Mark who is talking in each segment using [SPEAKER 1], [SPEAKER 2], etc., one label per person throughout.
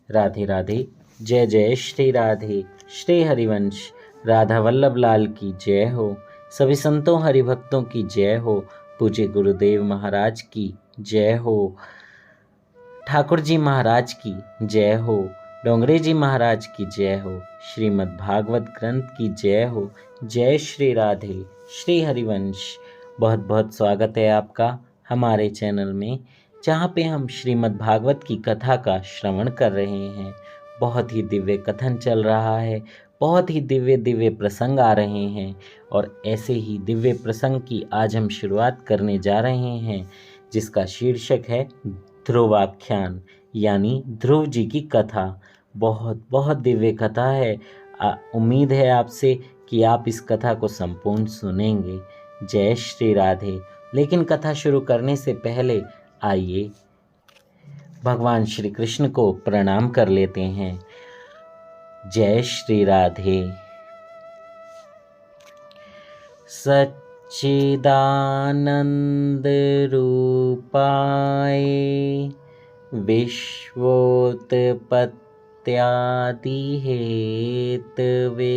[SPEAKER 1] राधे राधे। जय जय श्री राधे। श्री हरिवंश राधा वल्लभ लाल की जय हो। सभी संतों हरिभक्तों की जय हो। पूज्य गुरुदेव महाराज की जय हो। ठाकुर जी महाराज की जय हो। डोंगरे जी महाराज की जय हो। श्रीमद् भागवत ग्रंथ की जय हो। जय श्री राधे। श्री हरिवंश बहुत बहुत स्वागत है आपका हमारे चैनल में, जहाँ पे हम श्रीमद् भागवत की कथा का श्रवण कर रहे हैं। बहुत ही दिव्य कथन चल रहा है, बहुत ही दिव्य दिव्य प्रसंग आ रहे हैं और ऐसे ही दिव्य प्रसंग की आज हम शुरुआत करने जा रहे हैं, जिसका शीर्षक है ध्रुवाख्यान, यानी ध्रुव जी की कथा। बहुत बहुत दिव्य कथा है। उम्मीद है आपसे कि आप इस कथा को संपूर्ण सुनेंगे। जय श्री राधे। लेकिन कथा शुरू करने से पहले आइए भगवान श्री कृष्ण को प्रणाम कर लेते हैं। जय श्री राधे। सच्चिदानंद रूपाय विश्वोत्पत्त्यादि हेतवे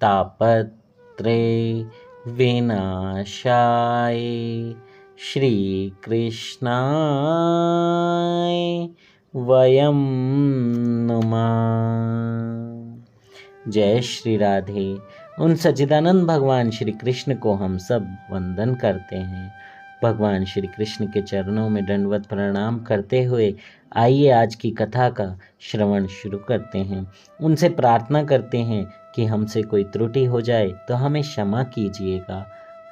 [SPEAKER 1] तापत्रय विनाशाय श्री कृष्णाय वयं नुमः। जय श्री राधे। उन सच्चिदानंद भगवान श्री कृष्ण को हम सब वंदन करते हैं। भगवान श्री कृष्ण के चरणों में दंडवत प्रणाम करते हुए आइए आज की कथा का श्रवण शुरू करते हैं। उनसे प्रार्थना करते हैं कि हमसे कोई त्रुटि हो जाए तो हमें क्षमा कीजिएगा।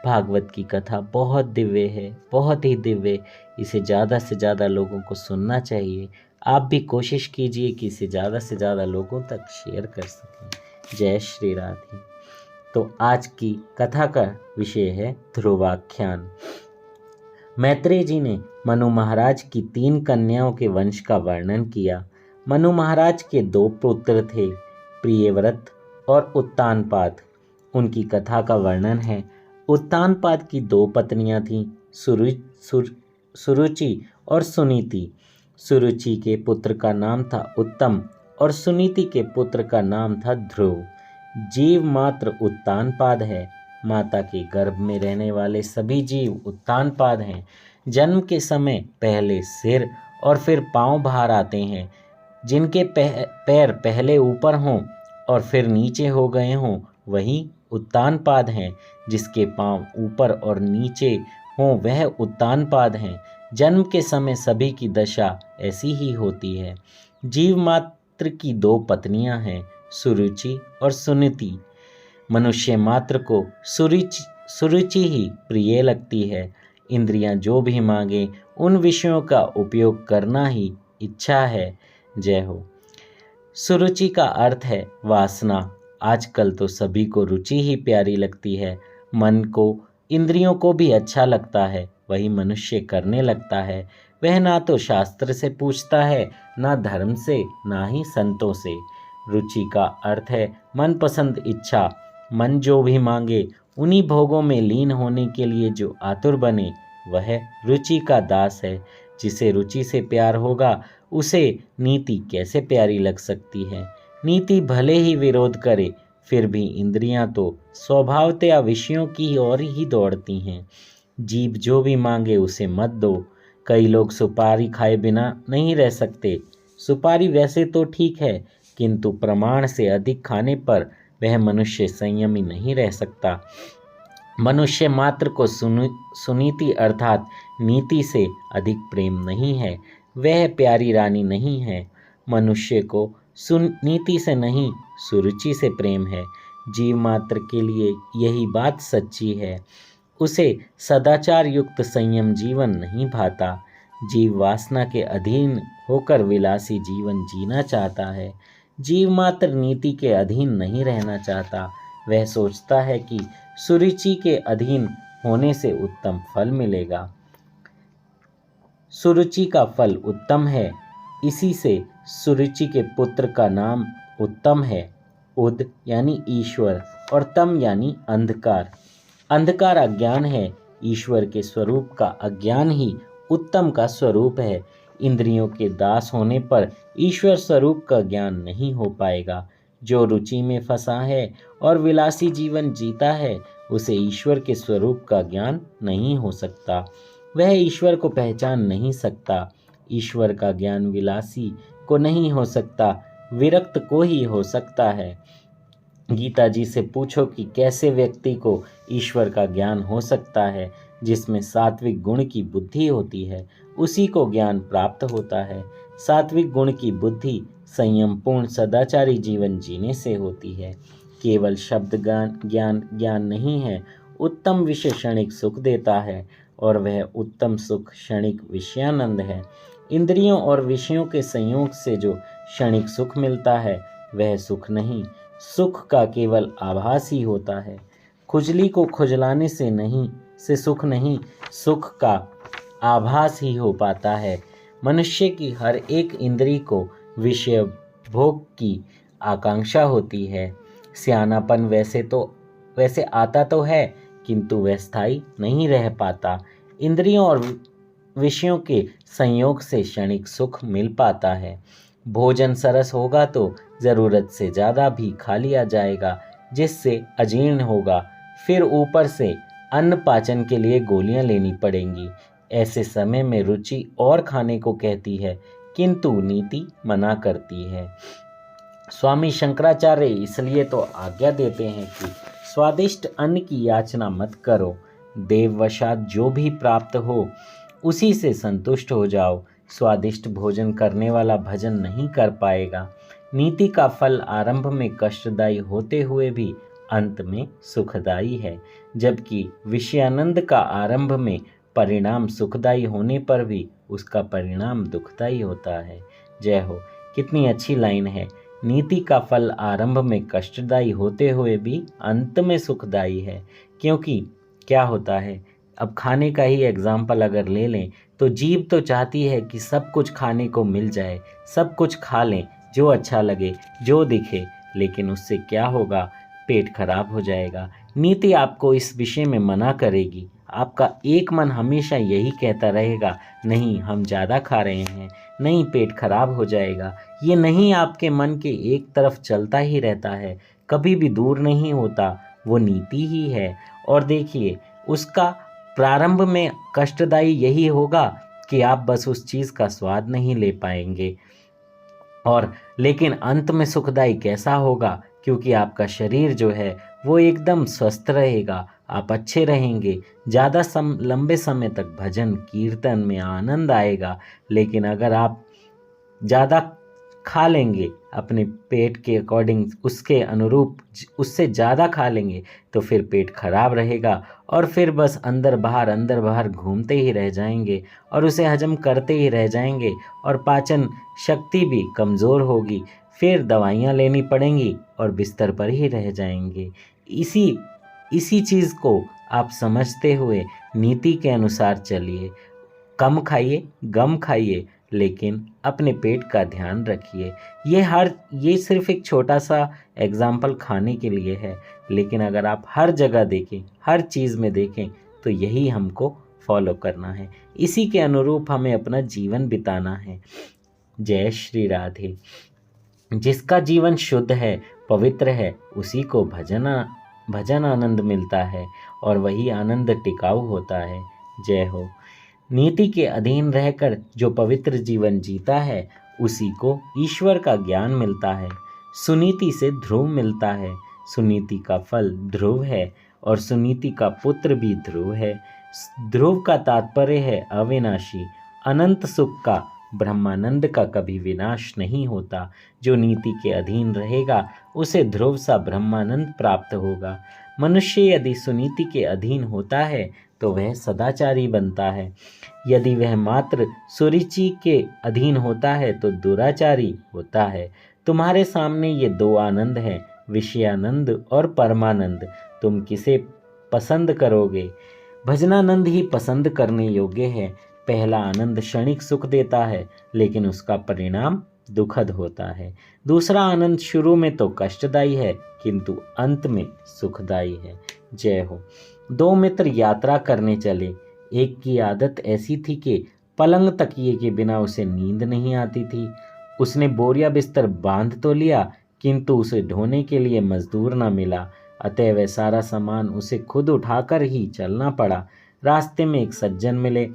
[SPEAKER 1] भागवत की कथा बहुत दिव्य है, बहुत ही दिव्य। इसे ज़्यादा से ज़्यादा लोगों को सुनना चाहिए। आप भी कोशिश कीजिए कि इसे ज़्यादा से ज़्यादा लोगों तक शेयर कर सकें। जय श्री राधे। तो आज की कथा का विषय है ध्रुवाख्यान। मैत्रेय जी ने मनु महाराज की 3 कन्याओं के वंश का वर्णन किया। मनु महाराज के 2 पुत्र थे, प्रियव्रत और उत्तानपाद। उनकी कथा का वर्णन है। उत्तानपाद की 2 पत्नियां थीं, सुरुचि और सुनीति। सुरुचि के पुत्र का नाम था उत्तम और सुनीति के पुत्र का नाम था ध्रुव। जीव मात्र उत्तानपाद है। माता के गर्भ में रहने वाले सभी जीव उत्तानपाद हैं। जन्म के समय पहले सिर और फिर पांव बाहर आते हैं। जिनके पैर पहले ऊपर हों और फिर नीचे हो गए हों, वही उत्तानपाद हैं। जिसके पांव ऊपर और नीचे हों, वह उत्तानपाद हैं। जन्म के समय सभी की दशा ऐसी ही होती है। जीव मात्र की 2 पत्नियां हैं, सुरुचि और सुनीति। मनुष्य मात्र को सुरुचि ही प्रिय लगती है। इंद्रियां जो भी मांगे उन विषयों का उपयोग करना ही इच्छा है। जय हो। सुरुचि का अर्थ है वासना। आजकल तो सभी को रुचि ही प्यारी लगती है। मन को, इंद्रियों को भी अच्छा लगता है, वही मनुष्य करने लगता है। वह ना तो शास्त्र से पूछता है, ना धर्म से, ना ही संतों से। रुचि का अर्थ है मनपसंद इच्छा। मन जो भी मांगे उन्हीं भोगों में लीन होने के लिए जो आतुर बने, वह रुचि का दास है। जिसे रुचि से प्यार होगा, उसे नीति कैसे प्यारी लग सकती है। नीति भले ही विरोध करे, फिर भी इंद्रियां तो स्वभावतया विषयों की ओर ही दौड़ती हैं। जीभ जो भी मांगे उसे मत दो। कई लोग सुपारी खाए बिना नहीं रह सकते। सुपारी वैसे तो ठीक है, किंतु प्रमाण से अधिक खाने पर वह मनुष्य संयमी नहीं रह सकता। मनुष्य मात्र को सुनीति अर्थात नीति से अधिक प्रेम नहीं है। वह प्यारी रानी नहीं है। मनुष्य को सुनीति से नहीं, सुरुचि से प्रेम है। जीव मात्र के लिए यही बात सच्ची है। उसे सदाचार युक्त संयम जीवन नहीं भाता। जीव वासना के अधीन होकर विलासी जीवन जीना चाहता है। जीव मात्र नीति के अधीन नहीं रहना चाहता। वह सोचता है कि सुरुचि के अधीन होने से उत्तम फल मिलेगा। सुरुचि का फल उत्तम है, इसी से सुरुचि के पुत्र का नाम उत्तम है। उद यानी ईश्वर और तम यानी अंधकार। अंधकार अज्ञान है। ईश्वर के स्वरूप का अज्ञान ही उत्तम का स्वरूप है। इंद्रियों के दास होने पर ईश्वर स्वरूप का ज्ञान नहीं हो पाएगा। जो रुचि में फंसा है और विलासी जीवन जीता है, उसे ईश्वर के स्वरूप का ज्ञान नहीं हो सकता। वह ईश्वर को पहचान नहीं सकता। ईश्वर का ज्ञान विलासी को नहीं हो सकता, विरक्त को ही हो सकता है। गीता जी से पूछो कि कैसे व्यक्ति को ईश्वर का ज्ञान हो सकता है। जिसमें सात्विक गुण की बुद्धि होती है, उसी को ज्ञान प्राप्त होता है। सात्विक गुण की बुद्धि संयमपूर्ण सदाचारी जीवन जीने से होती है। केवल शब्द ज्ञान नहीं है, उत्तम विषय क्षणिक सुख देता है, और वह उत्तम सुख क्षणिक विषयानंद है। इंद्रियों और विषयों के संयोग से जो क्षणिक सुख मिलता है, वह सुख नहीं, सुख का केवल आभास ही होता है। खुजली को खुजलाने से सुख नहीं, सुख का आभास ही हो पाता है। मनुष्य की हर एक इंद्री को विषय भोग की आकांक्षा होती है। सियानापन वैसे आता तो है, किंतु वह स्थायी नहीं रह पाता। इंद्रियों और विषयों के संयोग से क्षणिक सुख मिल पाता है। भोजन सरस होगा तो ज़रूरत से ज़्यादा भी खा लिया जाएगा, जिससे अजीर्ण होगा। फिर ऊपर से अन्न पाचन के लिए गोलियां लेनी पड़ेंगी। ऐसे समय में रुचि और खाने को कहती है, किंतु नीति मना करती है। स्वामी शंकराचार्य इसलिए तो आज्ञा देते हैं कि स्वादिष्ट अन्न की याचना मत करो। देववशात जो भी प्राप्त हो, उसी से संतुष्ट हो जाओ। स्वादिष्ट भोजन करने वाला भजन नहीं कर पाएगा। नीति का फल आरंभ में कष्टदायी होते हुए भी अंत में सुखदायी है, जबकि विषयानंद का आरंभ में परिणाम सुखदायी होने पर भी उसका परिणाम दुखदायी होता है। जय हो। कितनी अच्छी लाइन है। नीति का फल आरंभ में कष्टदायी होते हुए भी अंत में सुखदायी है। क्योंकि क्या होता है, अब खाने का ही एग्जाम्पल अगर ले लें तो जीभ तो चाहती है कि सब कुछ खाने को मिल जाए, सब कुछ खा लें, जो अच्छा लगे, जो दिखे, लेकिन उससे क्या होगा, पेट खराब हो जाएगा। नीति आपको इस विषय में मना करेगी। आपका एक मन हमेशा यही कहता रहेगा, नहीं हम ज़्यादा खा रहे हैं, नहीं पेट खराब हो जाएगा। ये नहीं आपके मन के एक तरफ चलता ही रहता है, कभी भी दूर नहीं होता। वो नीति ही है। और देखिए, उसका प्रारंभ में कष्टदायी यही होगा कि आप बस उस चीज़ का स्वाद नहीं ले पाएंगे, और लेकिन अंत में सुखदायी कैसा होगा, क्योंकि आपका शरीर जो है वो एकदम स्वस्थ रहेगा, आप अच्छे रहेंगे, ज़्यादा लंबे समय तक भजन कीर्तन में आनंद आएगा। लेकिन अगर आप ज़्यादा खा लेंगे, अपने पेट के अकॉर्डिंग, उसके अनुरूप उससे ज़्यादा खा लेंगे, तो फिर पेट खराब रहेगा, और फिर बस अंदर बाहर घूमते ही रह जाएंगे, और उसे हजम करते ही रह जाएंगे, और पाचन शक्ति भी कमज़ोर होगी। फिर दवाइयाँ लेनी पड़ेंगी और बिस्तर पर ही रह जाएंगे। इसी चीज़ को आप समझते हुए नीति के अनुसार चलिए। कम खाइए, गम खाइए, लेकिन अपने पेट का ध्यान रखिए। ये सिर्फ एक छोटा सा एग्जाम्पल खाने के लिए है, लेकिन अगर आप हर जगह देखें, हर चीज़ में देखें, तो यही हमको फॉलो करना है। इसी के अनुरूप हमें अपना जीवन बिताना है। जय श्री राधे। जिसका जीवन शुद्ध है, पवित्र है, उसी को भजन आनंद मिलता है, और वही आनंद टिकाऊ होता है। जय हो। नीति के अधीन रहकर जो पवित्र जीवन जीता है, उसी को ईश्वर का ज्ञान मिलता है। सुनीति से ध्रुव मिलता है। सुनीति का फल ध्रुव है, और सुनीति का पुत्र भी ध्रुव है। ध्रुव का तात्पर्य है अविनाशी, अनंत सुख का, ब्रह्मानंद का कभी विनाश नहीं होता। जो नीति के अधीन रहेगा, उसे ध्रुव सा ब्रह्मानंद प्राप्त होगा। मनुष्य यदि सुनीति के अधीन होता है, तो वह सदाचारी बनता है। यदि वह मात्र सुरुचि के अधीन होता है, तो दुराचारी होता है। तुम्हारे सामने ये दो आनंद हैं, विषयानंद और परमानंद। तुम किसे पसंद करोगे? भजनानंद ही पसंद करने योग्य है। पहला आनंद क्षणिक सुख देता है, लेकिन उसका परिणाम दुखद होता है। दूसरा आनंद शुरू में तो कष्टदायी है, किंतु अंत में सुखदायी है। जय हो। दो मित्र यात्रा करने चले। एक की आदत ऐसी थी कि पलंग तकिए के बिना उसे नींद नहीं आती थी। उसने बोरिया बिस्तर बांध तो लिया, किंतु उसे ढोने के लिए मजदूर न मिला, अतः वह सारा सामान उसे खुद उठाकर ही चलना पड़ा। रास्ते में एक सज्जन मिले।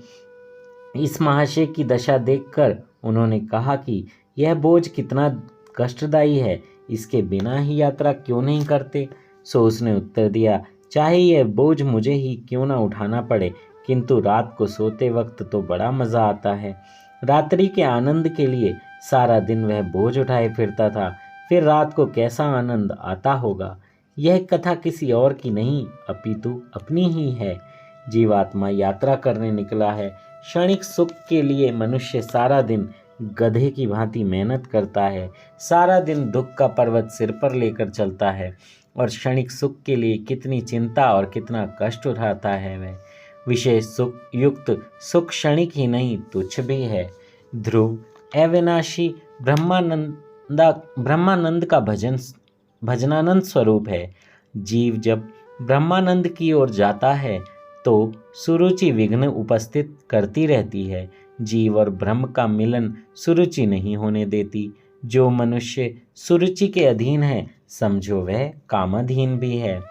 [SPEAKER 1] इस महाशय की दशा देखकर उन्होंने कहा कि यह बोझ कितना कष्टदायी है, इसके बिना ही यात्रा क्यों नहीं करते। सो उसने उत्तर दिया, चाहे यह बोझ मुझे ही क्यों ना उठाना पड़े, किंतु रात को सोते वक्त तो बड़ा मज़ा आता है। रात्रि के आनंद के लिए सारा दिन वह बोझ उठाए फिरता था, फिर रात को कैसा आनंद आता होगा। यह कथा किसी और की नहीं अपितु अपनी ही है। जीवात्मा यात्रा करने निकला है। क्षणिक सुख के लिए मनुष्य सारा दिन गधे की भांति मेहनत करता है, सारा दिन दुख का पर्वत सिर पर लेकर चलता है, और क्षणिक सुख के लिए कितनी चिंता और कितना कष्ट उठाता है वह। विशेष सुख युक्त सुख क्षणिक ही नहीं तुच्छ भी है। ध्रुव अविनाशी ब्रह्मानंद का भजनानंद स्वरूप है। जीव जब ब्रह्मानंद की ओर जाता है तो सुरुचि विघ्न उपस्थित करती रहती है। जीव और ब्रह्म का मिलन सुरुचि नहीं होने देती। जो मनुष्य सुरुचि के अधीन है, समझो वह कामाधीन भी है।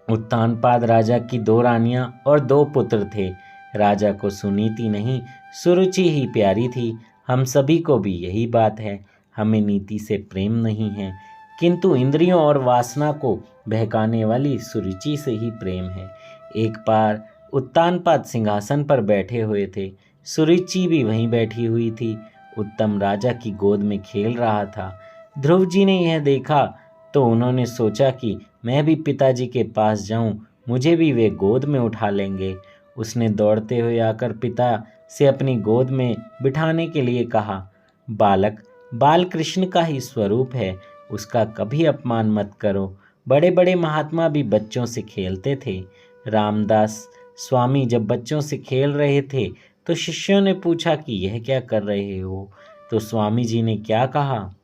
[SPEAKER 1] उत्तानपाद राजा की 2 रानियां और 2 पुत्र थे। राजा को सुनीति नहीं सुरुचि ही प्यारी थी। हम सभी को भी यही बात है। हमें नीति से प्रेम नहीं है, किंतु इंद्रियों और वासना को बहकाने वाली सुरुचि से ही प्रेम है। एक बार उत्तानपाद सिंहासन पर बैठे हुए थे। सुरुचि भी वहीं बैठी हुई थी। उत्तम राजा की गोद में खेल रहा था। ध्रुव जी ने यह देखा तो उन्होंने सोचा कि मैं भी पिताजी के पास जाऊं, मुझे भी वे गोद में उठा लेंगे। उसने दौड़ते हुए आकर पिता से अपनी गोद में बिठाने के लिए कहा। बालक बाल कृष्ण का ही स्वरूप है, उसका कभी अपमान मत करो। बड़े बड़े महात्मा भी बच्चों से खेलते थे। रामदास स्वामी जब बच्चों से खेल रहे थे तो शिष्यों ने पूछा कि यह क्या कर रहे हो, तो स्वामी जी ने क्या कहा,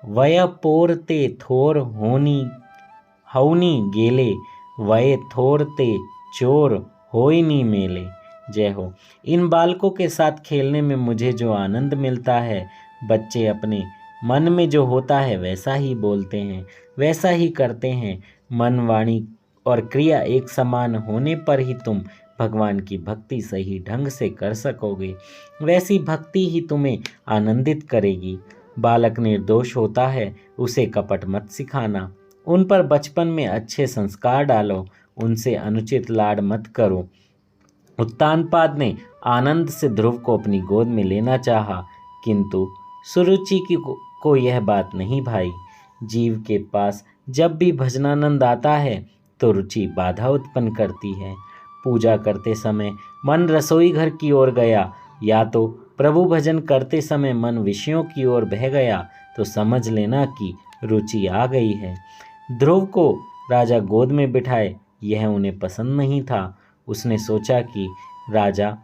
[SPEAKER 1] वय पोरते थोर हौनी गेले, वय थोरते चोर होइनी मेले। जय हो। इन बालकों के साथ खेलने में मुझे जो आनंद मिलता है, बच्चे अपने मन में जो होता है वैसा ही बोलते हैं, वैसा ही करते हैं। मन वाणी और क्रिया एक समान होने पर ही तुम भगवान की भक्ति सही ढंग से कर सकोगे। वैसी भक्ति ही तुम्हें आनंदित करेगी। बालक निर्दोष होता है, उसे कपट मत सिखाना। उन पर बचपन में अच्छे संस्कार डालो, उनसे अनुचित लाड मत करो। उत्तानपाद ने आनंद से ध्रुव को अपनी गोद में लेना चाहा, किंतु सुरुचि को यह बात नहीं भाई। जीव के पास जब भी भजनानंद आता है तो रुचि बाधा उत्पन्न करती है। पूजा करते समय मन रसोई घर की ओर गया, या तो प्रभु भजन करते समय मन विषयों की ओर बह गया, तो समझ लेना कि रुचि आ गई है। ध्रुव को राजा गोद में बिठाए, यह उन्हें पसंद नहीं था। उसने सोचा कि राजा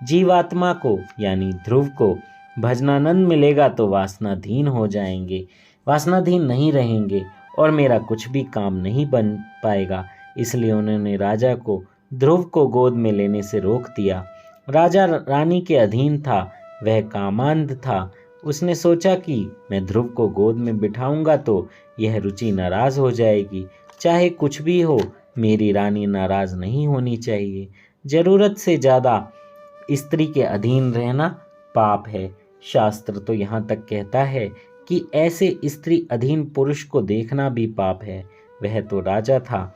[SPEAKER 1] जीवात्मा को यानी ध्रुव को भजनानंद मिलेगा तो वासनाधीन हो जाएंगे, वासनाधीन नहीं रहेंगे और मेरा कुछ भी काम नहीं बन पाएगा। इसलिए उन्होंने राजा को ध्रुव को गोद में लेने से रोक दिया। राजा रानी के अधीन था, वह कामांध था। उसने सोचा कि मैं ध्रुव को गोद में बिठाऊंगा तो यह रुचि नाराज हो जाएगी। चाहे कुछ भी हो, मेरी रानी नाराज नहीं होनी चाहिए। जरूरत से ज़्यादा स्त्री के अधीन रहना पाप है। शास्त्र तो यहाँ तक कहता है कि ऐसे स्त्री अधीन पुरुष को देखना भी पाप है। वह तो राजा था,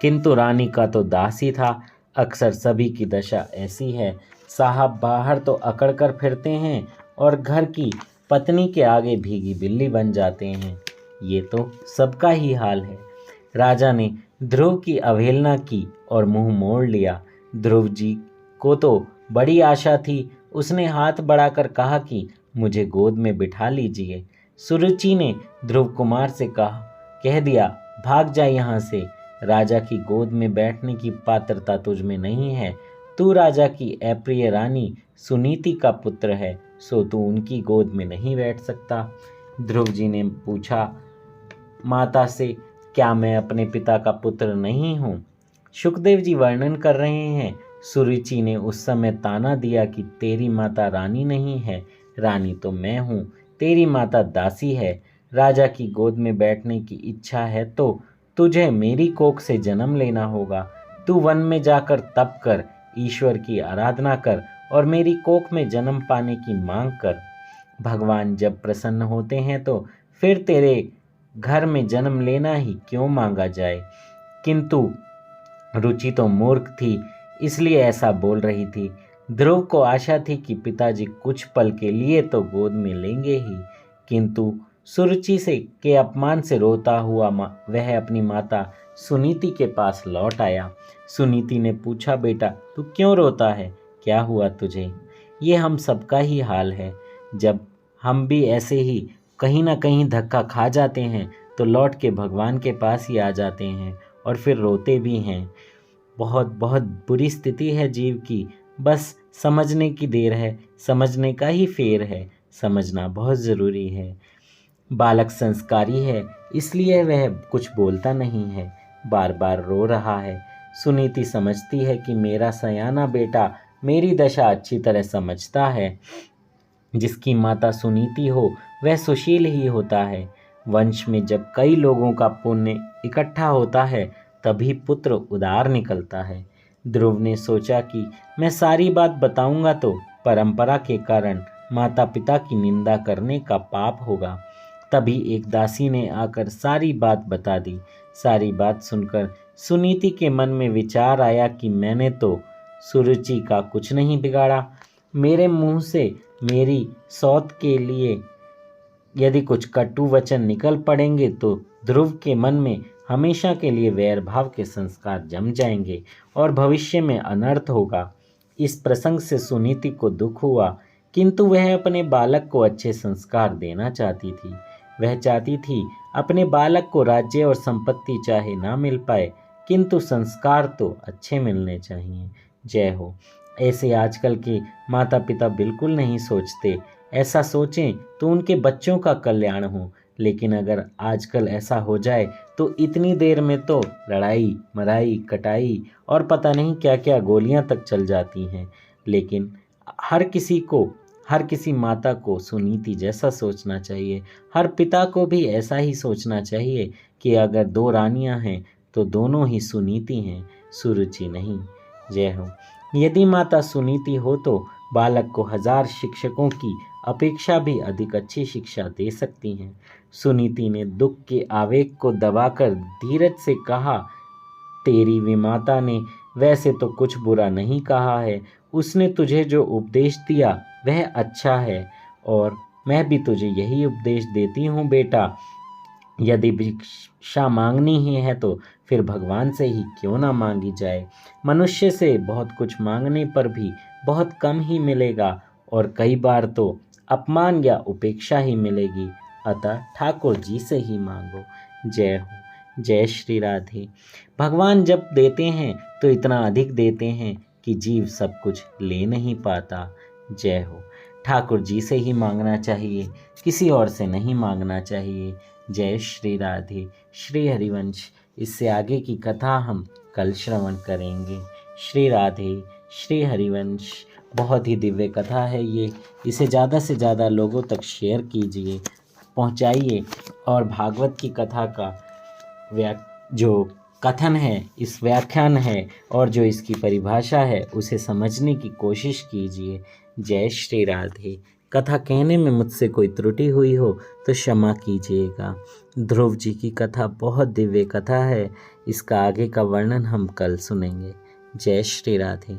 [SPEAKER 1] किंतु रानी का तो दास ही था। अक्सर सभी की दशा ऐसी है। साहब बाहर तो अकड़ कर फिरते हैं और घर की पत्नी के आगे भीगी बिल्ली बन जाते हैं। ये तो सबका ही हाल है। राजा ने ध्रुव की अवहेलना की और मुंह मोड़ लिया। ध्रुव जी को तो बड़ी आशा थी। उसने हाथ बढ़ाकर कहा कि मुझे गोद में बिठा लीजिए। सुरुचि ने ध्रुव कुमार से कह दिया, भाग जा यहाँ से। राजा की गोद में बैठने की पात्रता तुझ में नहीं है। तू राजा की अप्रिय रानी सुनीति का पुत्र है, सो तू उनकी गोद में नहीं बैठ सकता। ध्रुव जी ने पूछा माता से, क्या मैं अपने पिता का पुत्र नहीं हूँ? सुखदेव जी वर्णन कर रहे हैं, सुरुचि ने उस समय ताना दिया कि तेरी माता रानी नहीं है, रानी तो मैं हूँ, तेरी माता दासी है। राजा की गोद में बैठने की इच्छा है तो तुझे मेरी कोख से जन्म लेना होगा। तू वन में जाकर तप कर, ईश्वर की आराधना कर और मेरी कोख में जन्म पाने की मांग कर। भगवान जब प्रसन्न होते हैं तो फिर तेरे घर में जन्म लेना ही क्यों मांगा जाए। किंतु रुचि तो मूर्ख थी, इसलिए ऐसा बोल रही थी। ध्रुव को आशा थी कि पिताजी कुछ पल के लिए तो गोद में लेंगे ही, किंतु सुरुचि के अपमान से रोता हुआ वह अपनी माता सुनीति के पास लौट आया। सुनीति ने पूछा, बेटा तू क्यों रोता है, क्या हुआ तुझे? ये हम सबका ही हाल है। जब हम भी ऐसे ही कहीं ना कहीं धक्का खा जाते हैं तो लौट के भगवान के पास ही आ जाते हैं और फिर रोते भी हैं। बहुत बहुत बुरी स्थिति है जीव की, बस समझने की देर है, समझने का ही फेर है। समझना बहुत ज़रूरी है। बालक संस्कारी है, इसलिए वह कुछ बोलता नहीं है, बार बार रो रहा है। सुनीति समझती है कि मेरा सयाना बेटा मेरी दशा अच्छी तरह समझता है। जिसकी माता सुनीति हो वह सुशील ही होता है। वंश में जब कई लोगों का पुण्य इकट्ठा होता है तभी पुत्र उदार निकलता है। ध्रुव ने सोचा कि मैं सारी बात बताऊंगा तो परंपरा के कारण माता पिता की निंदा करने का पाप होगा। तभी एक दासी ने आकर सारी बात बता दी। सारी बात सुनकर सुनीति के मन में विचार आया कि मैंने तो सुरुचि का कुछ नहीं बिगाड़ा। मेरे मुंह से मेरी सौत के लिए यदि कुछ कटु वचन निकल पड़ेंगे तो ध्रुव के मन में हमेशा के लिए वैर भाव के संस्कार जम जाएंगे और भविष्य में अनर्थ होगा। इस प्रसंग से सुनीति को दुख हुआ, किंतु वह अपने बालक को अच्छे संस्कार देना चाहती थी। वह चाहती थी अपने बालक को राज्य और संपत्ति चाहे ना मिल पाए, किंतु संस्कार तो अच्छे मिलने चाहिए। जय हो। ऐसे आजकल के माता पिता बिल्कुल नहीं सोचते। ऐसा सोचें तो उनके बच्चों का कल्याण हो, लेकिन अगर आजकल ऐसा हो जाए तो इतनी देर में तो लड़ाई मराई कटाई और पता नहीं क्या क्या गोलियां तक चल जाती हैं। लेकिन हर किसी माता को सुनीति जैसा सोचना चाहिए। हर पिता को भी ऐसा ही सोचना चाहिए कि अगर दो रानियां हैं तो दोनों ही सुनीति हैं, सुरुचि नहीं। जय हो। यदि माता सुनीति हो तो बालक को 1000 शिक्षकों की अपेक्षा भी अधिक अच्छी शिक्षा दे सकती हैं। सुनीति ने दुख के आवेग को दबाकर धीरज से कहा, तेरी विमाता ने वैसे तो कुछ बुरा नहीं कहा है। उसने तुझे जो उपदेश दिया वह अच्छा है और मैं भी तुझे यही उपदेश देती हूँ बेटा। यदि भिक्षा मांगनी ही है तो फिर भगवान से ही क्यों ना मांगी जाए। मनुष्य से बहुत कुछ मांगने पर भी बहुत कम ही मिलेगा और कई बार तो अपमान या उपेक्षा ही मिलेगी। अतः ठाकुर जी से ही मांगो। जय हो। जय श्री राधे। भगवान जब देते हैं तो इतना अधिक देते हैं कि जीव सब कुछ ले नहीं पाता। जय हो। ठाकुर जी से ही मांगना चाहिए, किसी और से नहीं मांगना चाहिए। जय श्री राधे। श्री हरिवंश। इससे आगे की कथा हम कल श्रवण करेंगे। श्री राधे। श्री हरिवंश। बहुत ही दिव्य कथा है ये। इसे ज़्यादा से ज़्यादा लोगों तक शेयर कीजिए, पहुंचाइए और भागवत की कथा का जो कथन है, इस व्याख्यान है और जो इसकी परिभाषा है उसे समझने की कोशिश कीजिए। जय श्री राधे। कथा कहने में मुझसे कोई त्रुटि हुई हो तो क्षमा कीजिएगा। ध्रुव जी की कथा बहुत दिव्य कथा है। इसका आगे का वर्णन हम कल सुनेंगे। जय श्री राधे।